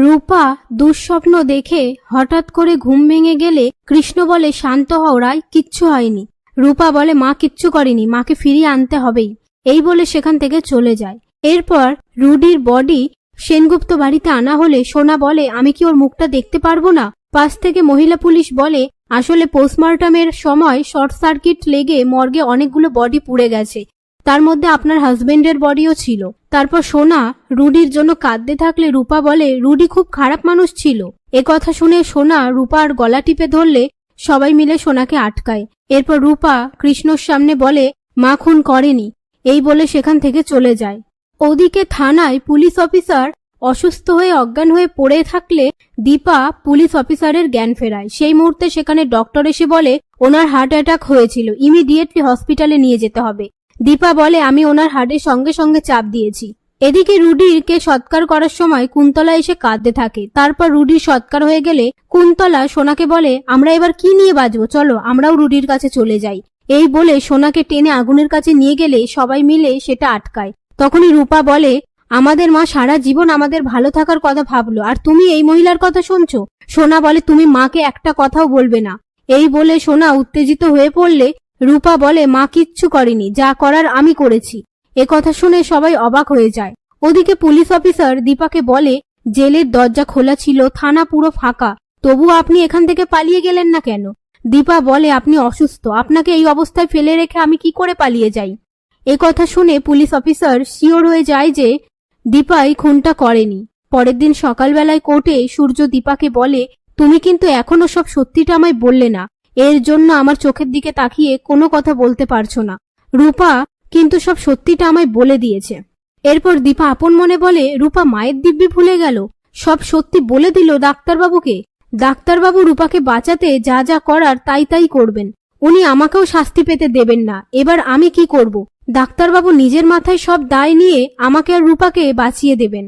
রূপা দুঃস্বপ্ন দেখে হঠাৎ করে ঘুম ভেঙে গেলে কৃষ্ণ বলে, শান্ত হও রায়, কিচ্ছু হয়নি। রূপা বলে, মা কিচ্ছু করেনি, মাকে ফিরিয়ে আনতে হবেই। এই বলে সেখান থেকে চলে যায়। এরপর রুডির বডি সেনগুপ্ত বাড়িতে আনা হলে সোনা বলে, আমি কি ওর মুখটা দেখতে পারবো না? পাশ থেকে মহিলা পুলিশ বলে, আসলে পোস্টমর্টমের সময় শর্ট সার্কিট লেগে মর্গে অনেকগুলো বডি পুড়ে গেছে, তার মধ্যে আপনার হাজবেন্ডের বডিও ছিল। তারপর সোনা রুডির জন্য কাঁদতে থাকলে রূপা বলে, রুডি খুব খারাপ মানুষ ছিল। কথা শুনে সোনা রূপার গলা টিপে ধরলে সবাই মিলে সোনাকে আটকায়। এরপর রূপা কৃষ্ণর সামনে বলে, মা খুন করেনি। এই বলে সেখান থেকে চলে যায়। ওদিকে থানায় পুলিশ অফিসার অসুস্থ হয়ে অজ্ঞান হয়ে পড়ে থাকলে দীপা পুলিশ অফিসারের জ্ঞান ফেরায়। সেই মুহূর্তে সেখানে ডক্টর এসে বলে, ওনার হার্ট অ্যাটাক হয়েছিল, ইমিডিয়েটলি হসপিটালে নিয়ে যেতে হবে। দীপা বলে, আমি ওনার হার্টের সঙ্গে সঙ্গে চাপ দিয়েছি। এদিকে রুডিরকে সৎকার করার সময় কুন্তলা এসে কাঁদতে থাকে। তারপর রুডির সৎকার হয়ে গেলে কুন্তলা সোনাকে বলে, আমরা এবার কি নিয়ে বাঁচবো, চলো আমরাও রুডির কাছে চলে যাই। এই বলে সোনাকে টেনে আগুনের কাছে নিয়ে গেলে সবাই মিলে সেটা আটকায়। তখনই রূপা বলে, আমাদের মা সারা জীবন আমাদের ভালো থাকার কথা ভাবলো, আর তুমি এই মহিলার কথা শুনছো? সোনা বলে, তুমি মাকে একটা কথাও বলবে না। এই বলে সোনা উত্তেজিত হয়ে পড়লে রূপা বলে, মা কিচ্ছু করেনি, যা করার আমি করেছি। কথা শুনে সবাই অবাক হয়ে যায়। ওদিকে পুলিশ অফিসার দীপাকে বলে, জেলের দরজা খোলা ছিল, থানা পুরো ফাঁকা, তবু আপনি এখান থেকে পালিয়ে গেলেন না কেন? দীপা বলে, আপনি অসুস্থ, আপনাকে এই অবস্থায় ফেলে রেখে আমি কি করে পালিয়ে যাই? কথা শুনে পুলিশ অফিসার শিওর হয়ে যায় যে দীপাই খুনটা করেনি। পরের দিন সকালবেলায় কোর্টে সূর্য দীপাকে বলে, তুমি কিন্তু এখনো সব সত্যিটা আমায় বললে না, এর জন্য আমার চোখের দিকে তাকিয়ে কোনো কথা বলতে পারছো না। রূপা কিন্তু সব সত্যিটা আমায় বলে দিয়েছে। এরপর দীপা আপন মনে বলে, রূপা মায়ের দিব্যি ভুলে গেল, সব সত্যি বলে দিল ডাক্তারবাবুকে। ডাক্তারবাবু রূপাকে বাঁচাতে যা যা করার তাই তাই করবেন, উনি আমাকেও শাস্তি পেতে দেবেন না। এবার আমি কি করব? ডাক্তারবাবু নিজের মাথায় সব দায় নিয়ে আমাকে আর রূপাকে বাঁচিয়ে দেবেন।